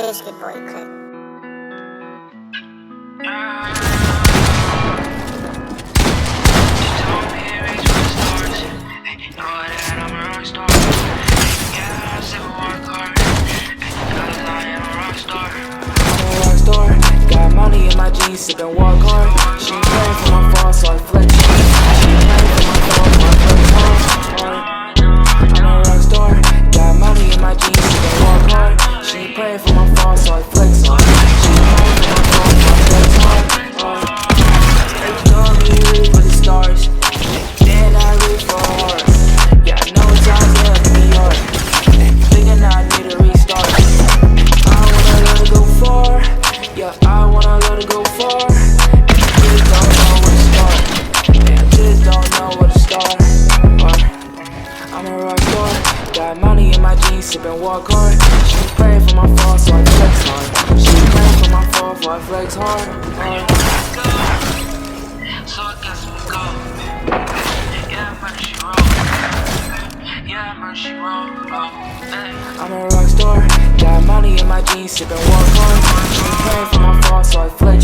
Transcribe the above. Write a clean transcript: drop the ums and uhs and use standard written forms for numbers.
Biscuit boy clip. Got money in my jeans, sippin' walk hard. She praying for my fall, so I flex hard. She praying for my fall, so I flex hard. I'm a rock star. Got money in my jeans, sippin' walk hard. She praying for my fall, so I flex hard. She praying for my fall, so I flex hard. They told me reach for the stars, then I reach for a heart. Yeah, I know it's out there in New York. Thinking I need a restart. I wanna let it go far. Yeah, I wanna let it go far. And I just don't know where to start. And I just don't know where to start. I'm a rock star. Got money in my jeans, sippin' walk hard. She praying for my fall, so I flex hard. She praying for my fall, so I flex hard. So I guess we go. Yeah, man, she roll. Yeah, man, she roll. I'm a rock star. Got money in my jeans, sippin' walk hard. She praying for my fall, so I flex